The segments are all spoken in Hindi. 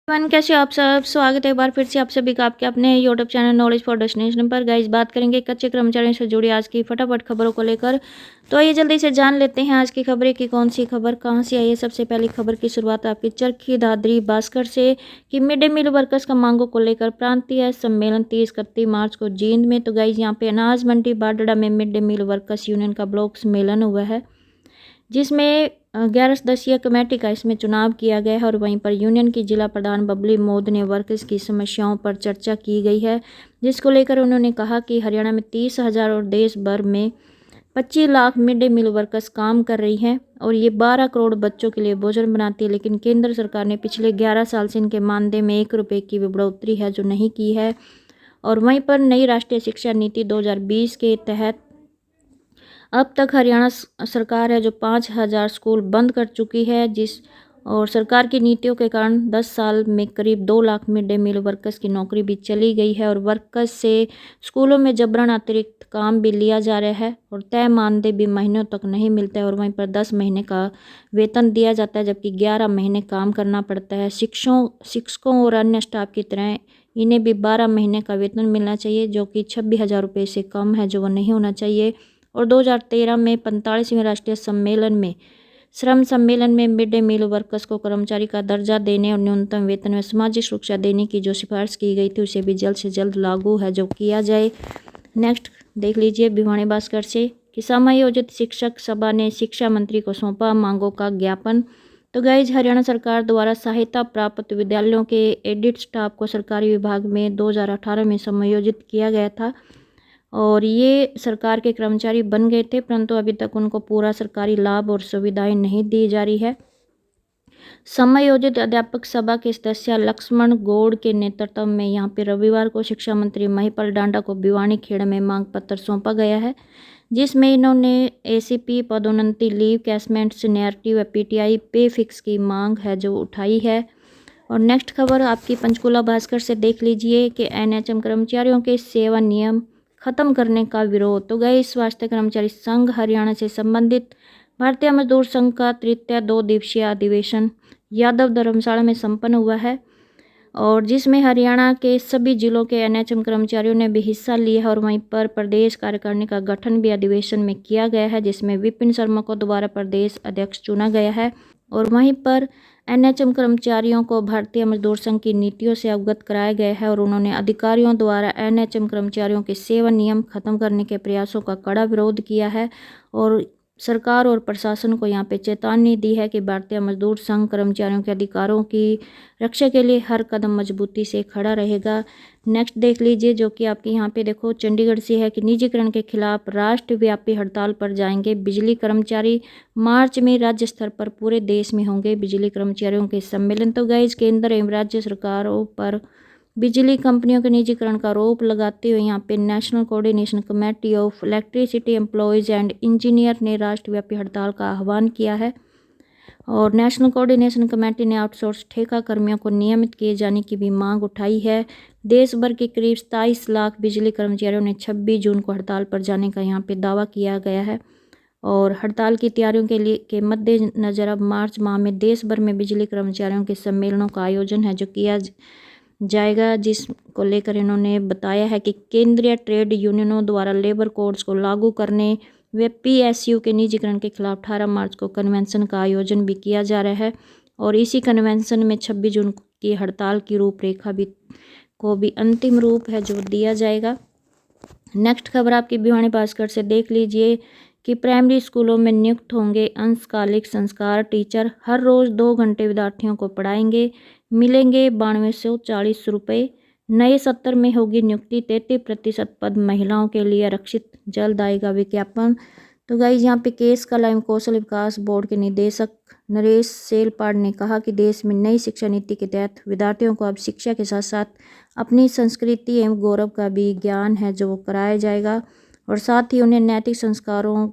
वन कैसे हो आप सब। स्वागत है एक बार फिर से आप सभी का आपके अपने YouTube channel knowledge for destination पर। गाइस बात करेंगे कच्चे कर्मचारियों से जुड़ी आज की फटाफट खबरों को लेकर। तो आइए जल्दी से जान लेते हैं आज की खबरें की कौन सी खबर कहां से आई है। सबसे पहली खबर की शुरुआत आपकी चरखी दादरी भास्कर से कि मिड डे मील वर्कर्स का मांगों को लेकर प्रांतीय सम्मेलन 30-31 मार्च को जींद में। तो गाइस यहाँ पे अनाज मंडी बाडड़ा में mid day meal workers union का ब्लॉक सम्मेलन हुआ है, जिसमें 11 सदस्यीय कमेटी का इसमें चुनाव किया गया है। और वहीं पर यूनियन की जिला प्रधान बबली मोद ने वर्कर्स की समस्याओं पर चर्चा की गई है, जिसको लेकर उन्होंने कहा कि हरियाणा में 30,000 और देश भर में 25 lakh mid day meal workers काम कर रही हैं और ये 12 करोड़ बच्चों के लिए भोजन बनाती है। लेकिन केंद्र सरकार ने पिछले 11 साल से इनके मानदेय में 1 रुपये की भी बढ़ोतरी है जो नहीं की है। और वहीं पर नई राष्ट्रीय शिक्षा नीति 2020 के तहत अब तक हरियाणा सरकार है जो 5,000 स्कूल बंद कर चुकी है, और सरकार की नीतियों के कारण 10 साल में करीब 2 lakh mid day meal workers की नौकरी भी चली गई है। और वर्कर्स से स्कूलों में जबरन अतिरिक्त काम भी लिया जा रहा है और तय मानदेय भी महीनों तक नहीं मिलता है। और वहीं पर 10 महीने का वेतन दिया जाता है, जबकि 11 महीने काम करना पड़ता है। शिक्षकों और अन्य स्टाफ की तरह इन्हें भी 12 महीने का वेतन मिलना चाहिए, जो कि 26,000 रुपये से कम है, जो वो नहीं होना चाहिए। और 2013 में 45वें राष्ट्रीय श्रम सम्मेलन में मिड डे मील वर्कर्स को कर्मचारी का दर्जा देने और न्यूनतम वेतन में सामाजिक सुरक्षा देने की जो सिफारिश की गई थी उसे भी जल्द से जल्द लागू है जो किया जाए। नेक्स्ट देख लीजिए भिवानी भास्कर से कि समायोजित शिक्षक सभा ने शिक्षा मंत्री को सौंपा मांगों का ज्ञापन। तो गाइज हरियाणा सरकार द्वारा सहायता प्राप्त विद्यालयों के एडिट स्टाफ को सरकारी विभाग में 2018 में समायोजित किया गया था और ये सरकार के कर्मचारी बन गए थे, परंतु अभी तक उनको पूरा सरकारी लाभ और सुविधाएं नहीं दी जा रही है। समायोजित अध्यापक सभा के सदस्य लक्ष्मण गौड़ के नेतृत्व में यहाँ पे रविवार को शिक्षा मंत्री महिपाल डांडा को भिवानी खेड़ में मांग पत्र सौंपा गया है, जिसमें इन्होंने एसीपी पदोन्नति लीव कैसमेंट सीनियरिटी व पीटीआई पे फिक्स की मांग है जो उठाई है। और नेक्स्ट खबर आपकी पंचकुला भास्कर से देख लीजिए कि एनएचएम कर्मचारियों के सेवा नियम खत्म करने का विरोध। तो गए स्वास्थ्य कर्मचारी संघ हरियाणा से संबंधित भारतीय मजदूर संघ का तृतीय 2 दिवसीय अधिवेशन यादव धर्मशाला में संपन्न हुआ है, और जिसमें हरियाणा के सभी जिलों के एनएचएम कर्मचारियों ने भी हिस्सा लिया है। और वहीं पर प्रदेश कार्यकारिणी का गठन भी अधिवेशन में किया गया है, जिसमें विपिन शर्मा को दोबारा प्रदेश अध्यक्ष चुना गया है। और वहीं पर एनएचएम कर्मचारियों को भारतीय मजदूर संघ की नीतियों से अवगत कराया गया है और उन्होंने अधिकारियों द्वारा एनएचएम कर्मचारियों के सेवा नियम खत्म करने के प्रयासों का कड़ा विरोध किया है और सरकार और प्रशासन को यहाँ पे चेतावनी दी है कि भारतीय मजदूर संघ कर्मचारियों के अधिकारों की रक्षा के लिए हर कदम मजबूती से खड़ा रहेगा। नेक्स्ट देख लीजिए जो कि आपके यहाँ पे देखो चंडीगढ़ से है कि निजीकरण के खिलाफ राष्ट्रव्यापी हड़ताल पर जाएंगे बिजली कर्मचारी। मार्च में राज्य स्तर पर पूरे देश में होंगे बिजली कर्मचारियों के सम्मेलन। तो गाइज केंद्र एवं राज्य सरकारों पर बिजली कंपनियों के निजीकरण का आरोप लगाते हुए यहाँ पे national coordination committee of electricity employees and engineer ने राष्ट्रव्यापी हड़ताल का आह्वान किया है। और नेशनल कोऑर्डिनेशन कमेटी ने आउटसोर्स ठेका कर्मियों को नियमित किए जाने की भी मांग उठाई है। देश भर के करीब 27 लाख बिजली कर्मचारियों ने 26 जून को हड़ताल पर जाने का यहाँ पे दावा किया गया है। और हड़ताल की तैयारियों के मद्देनज़र अब मार्च माह में देश भर में बिजली कर्मचारियों के सम्मेलनों का आयोजन है जो किया जाएगा, जिसको लेकर इन्होंने बताया है कि केंद्रीय ट्रेड यूनियनों द्वारा लेबर कोड्स को लागू करने व पीएसयू के निजीकरण के खिलाफ 18 मार्च को कन्वेंशन का आयोजन भी किया जा रहा है। और इसी कन्वेंशन में 26 जून की हड़ताल की रूपरेखा को भी अंतिम रूप है जो दिया जाएगा। नेक्स्ट खबर आपकी भिवानी भास्कर से देख लीजिए कि प्राइमरी स्कूलों में नियुक्त होंगे अंशकालिक संस्कार टीचर। हर रोज़ 2 घंटे विद्यार्थियों को पढ़ाएंगे, मिलेंगे 9240 रुपये। नए सत्र में होगी नियुक्ति, 33% पद महिलाओं के लिए आरक्षित, जल्द आएगा विज्ञापन। तो गाइज यहाँ पे केस कला एवं कौशल विकास बोर्ड के निदेशक नरेश सेलपाड़ ने कहा कि देश में नई शिक्षा नीति के तहत विद्यार्थियों को अब शिक्षा के साथ साथ अपनी संस्कृति एवं गौरव का भी ज्ञान है जो वो कराया जाएगा, और साथ ही उन्हें नैतिक संस्कारों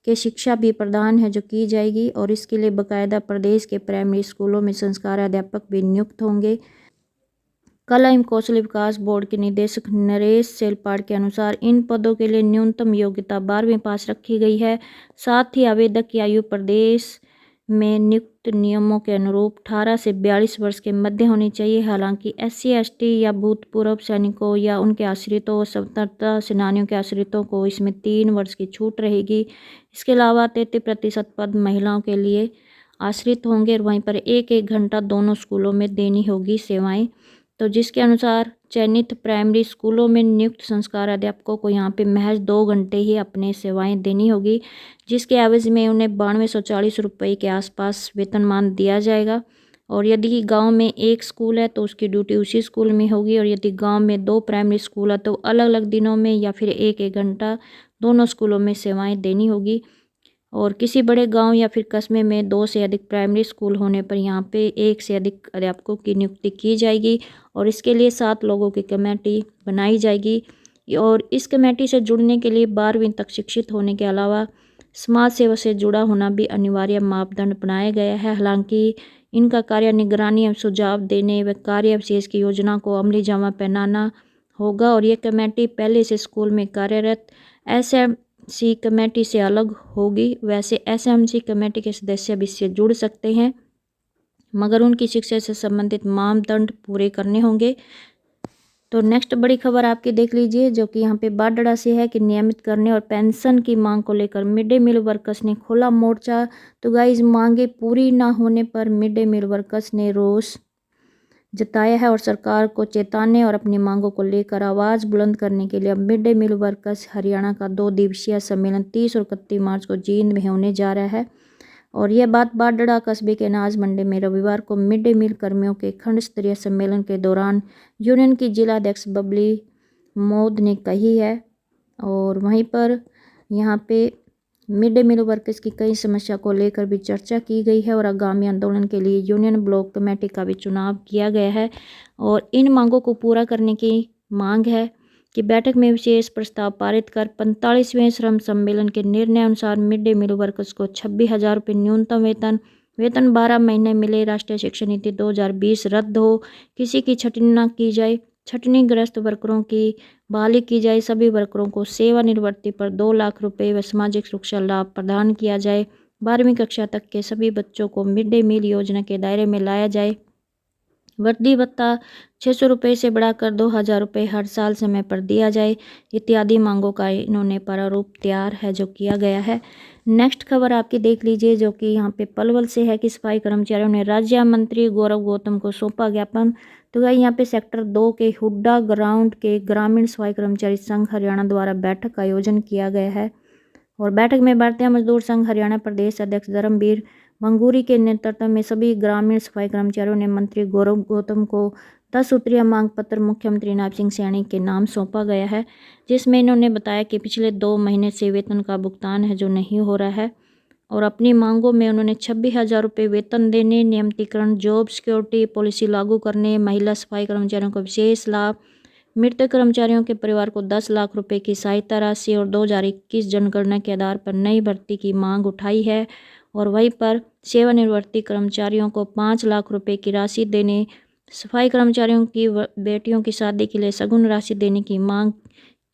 के शिक्षा भी प्रदान है जो की जाएगी। और इसके लिए बाकायदा प्रदेश के प्राइमरी स्कूलों में संस्कार अध्यापक भी नियुक्त होंगे। कला एवं कौशल विकास बोर्ड के निदेशक नरेश सेलपाड़ के अनुसार इन पदों के लिए न्यूनतम योग्यता 12वीं पास रखी गई है। साथ ही आवेदक की आयु प्रदेश में नियुक्त नियमों के अनुरूप 18 से 42 वर्ष के मध्य होनी चाहिए। हालांकि SC ST या भूतपूर्व सैनिकों या उनके आश्रितों और स्वतंत्रता सेनानियों के आश्रितों को इसमें 3 वर्ष की छूट रहेगी। इसके अलावा 33% पद महिलाओं के लिए आश्रित होंगे और वहीं पर 1-1 घंटा दोनों स्कूलों में देनी होगी सेवाएं। तो जिसके अनुसार चयनित प्राइमरी स्कूलों में नियुक्त संस्कार अध्यापकों को यहाँ पे महज 2 घंटे ही अपने सेवाएं देनी होगी, जिसके एवज में उन्हें 9240 रुपये के आसपास वेतनमान दिया जाएगा। और यदि गांव में एक स्कूल है तो उसकी ड्यूटी उसी स्कूल में होगी, और यदि गांव में 2 प्राइमरी स्कूल है तो अलग अलग दिनों में या फिर 1-1 घंटा दोनों स्कूलों में सेवाएँ देनी होगी। और किसी बड़े गांव या फिर कस्बे में 2 से अधिक प्राइमरी स्कूल होने पर यहाँ पे 1 से अधिक अध्यापकों की नियुक्ति की जाएगी और इसके लिए 7 लोगों की कमेटी बनाई जाएगी। और इस कमेटी से जुड़ने के लिए 12वीं तक शिक्षित होने के अलावा समाज सेवा से जुड़ा होना भी अनिवार्य मापदंड बनाया गया है। हालांकि इनका कार्य निगरानी एवं सुझाव देने व कार्य विशेष की योजना को अमली जामा पहनाना होगा। और ये कमेटी पहले से स्कूल में कार्यरत SMC कमेटी से अलग होगी। वैसे SMC कमेटी के सदस्य भी इससे जुड़ सकते हैं, मगर उनकी शिक्षा से संबंधित मापदंड पूरे करने होंगे। तो नेक्स्ट बड़ी खबर आपकी देख लीजिए, जो कि यहाँ पे बाडड़ा से है कि नियमित करने और पेंशन की मांग को लेकर मिड डे मील वर्कर्स ने खोला मोर्चा। तो गाइज, मांगे पूरी ना होने पर मिड डे मील वर्कर्स ने रोष जताया है और सरकार को चेताने और अपनी मांगों को लेकर आवाज़ बुलंद करने के लिए अब mid day meal workers Haryana का 2 दिवसीय सम्मेलन 30 और 31 मार्च को जींद में होने जा रहा है। और यह बात बाडड़ा कस्बे के अनाज मंडी में रविवार को मिड डे मील कर्मियों के खंड स्तरीय सम्मेलन के दौरान यूनियन की जिला अध्यक्ष बबली मोद ने कही है। और वहीं पर यहाँ पे मिड डे मील वर्कर्स की कई समस्या को लेकर भी चर्चा की गई है और आगामी आंदोलन के लिए यूनियन ब्लॉक कमेटी का भी चुनाव किया गया है। और इन मांगों को पूरा करने की मांग है कि बैठक में विशेष प्रस्ताव पारित कर 45वें श्रम सम्मेलन के निर्णय अनुसार मिड डे मील वर्कर्स को 26,000 रुपये न्यूनतम वेतन 12 महीने मिले, राष्ट्रीय शिक्षा नीति 2020 रद्द हो, किसी की छटनी न की जाए, छटनीग्रस्त वर्करों की बहाली की जाए, सभी वर्करों को सेवानिवृत्ति पर 2 लाख रुपये व सामाजिक सुरक्षा लाभ प्रदान किया जाए, 12वीं कक्षा तक के सभी बच्चों को मिड डे मील योजना के दायरे में लाया जाए, वर्दी भत्ता 600 रुपये से बढ़ाकर 2,000 रुपये हर साल समय पर दिया जाए, इत्यादि मांगों का इन्होंने प्रारूप तैयार है जो किया गया है। नेक्स्ट खबर आपकी देख लीजिए, जो कि यहाँ पे पलवल से है कि सफाई कर्मचारियों ने राज्य मंत्री गौरव गौतम को सौंपा ज्ञापन। तो भाई यहाँ पे सेक्टर 2 के हुड्डा ग्राउंड के ग्रामीण सफाई कर्मचारी संघ हरियाणा द्वारा बैठक का आयोजन किया गया है। और बैठक में भारतीय मजदूर संघ हरियाणा प्रदेश अध्यक्ष धर्मवीर मंगूरी के नेतृत्व में सभी ग्रामीण सफाई कर्मचारियों ने मंत्री गौरव गौतम को 10 सूत्रीय मांग पत्र मुख्यमंत्री नायब सिंह सैनी के नाम सौंपा गया है, जिसमें इन्होंने बताया कि पिछले 2 महीने से वेतन का भुगतान है जो नहीं हो रहा है। और अपनी मांगों में उन्होंने 26,000 रुपये वेतन देने, नियमितीकरण, जॉब सिक्योरिटी पॉलिसी लागू करने, महिला सफाई कर्मचारियों को विशेष लाभ, मृतक कर्मचारियों के परिवार को 10 लाख रुपए की सहायता राशि और 2021 जनगणना के आधार पर नई भर्ती की मांग उठाई है। और वहीं पर सेवानिवृत्ति कर्मचारियों को 5 लाख रुपए की राशि देने, सफाई कर्मचारियों की बेटियों की शादी के लिए सगुन राशि देने की मांग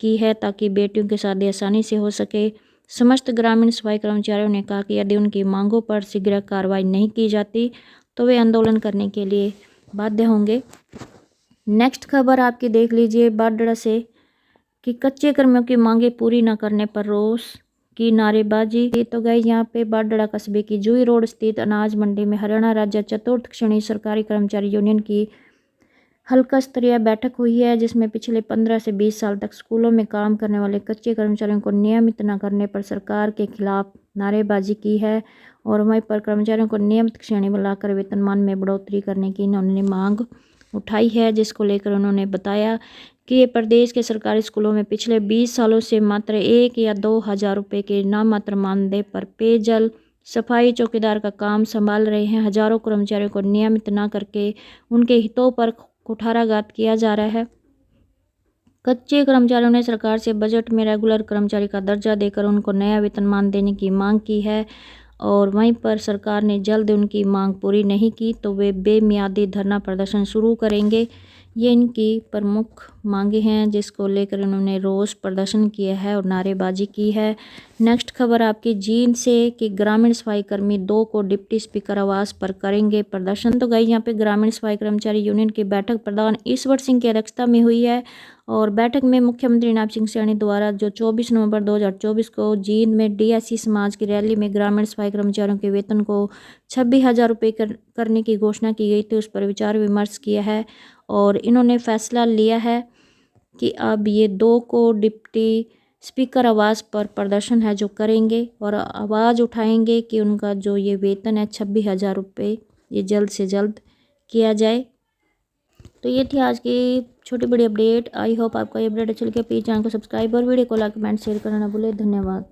की है ताकि बेटियों की शादी आसानी से हो सके। समस्त ग्रामीण सफाई कर्मचारियों ने कहा कि यदि उनकी मांगों पर शीघ्र कार्रवाई नहीं की जाती तो वे आंदोलन करने के लिए बाध्य होंगे। नेक्स्ट खबर आपकी देख लीजिए बाडड़ा से कि कच्चे कर्मियों की मांगे पूरी न करने पर रोष की नारेबाजी। तो गई यहाँ पे बाडड़ा कस्बे की जूही रोड स्थित अनाज मंडी में हरियाणा राज्य चतुर्थ श्रेणी सरकारी कर्मचारी यूनियन की हल्का स्तरीय बैठक हुई है, जिसमें पिछले 15 से 20 साल तक स्कूलों में काम करने वाले कच्चे कर्मचारियों को नियमित न करने पर सरकार के खिलाफ नारेबाजी की है। और वहीं पर कर्मचारियों को नियमित श्रेणी में लाकर वेतनमान में बढ़ोतरी करने की इन्होंने मांग उठाई है, जिसको लेकर उन्होंने बताया कि ये प्रदेश के सरकारी स्कूलों में पिछले 20 सालों से मात्र 1 या 2,000 रुपये के नामात्र मानदेय पर पेयजल, सफाई, चौकीदार का काम संभाल रहे हैं। हजारों कर्मचारियों को नियमित न करके उनके हितों पर कुठाराघात किया जा रहा है। कच्चे कर्मचारियों ने सरकार से बजट में रेगुलर कर्मचारी का दर्जा देकर उनको नया वेतनमान देने की मांग की है। और वहीं पर सरकार ने जल्द उनकी मांग पूरी नहीं की तो वे बेमियादी धरना प्रदर्शन शुरू करेंगे। ये इनकी प्रमुख मांगे हैं जिसको लेकर इन्होंने रोष प्रदर्शन किया है और नारेबाजी की है। नेक्स्ट खबर आपकी जींद से कि ग्रामीण सफाई कर्मी 2 को डिप्टी स्पीकर आवास पर करेंगे प्रदर्शन। तो गई यहाँ पे ग्रामीण सफाई कर्मचारी यूनियन की बैठक प्रधान ईश्वर सिंह की अध्यक्षता में हुई है और बैठक में मुख्यमंत्री नायब सिंह सैनी द्वारा जो 24 नवंबर 2024 को जींद में डीएससी समाज की रैली में ग्रामीण सफाई कर्मचारियों के वेतन को 26,000 रुपये करने की घोषणा की गई थी, उस पर विचार विमर्श किया है और इन्होंने फैसला लिया है कि अब ये 2 को डिप्टी स्पीकर आवास पर प्रदर्शन है जो करेंगे और आवाज़ उठाएंगे कि उनका जो ये वेतन है 26,000 रुपये ये जल्द से जल्द किया जाए। तो ये थी आज की छोटी बड़ी अपडेट। आई होप आपको ये अपडेट अच्छी लगी। प्लीज़ चैनल को सब्सक्राइब और वीडियो को लाइक कमेंट शेयर करना ना भूलें। धन्यवाद।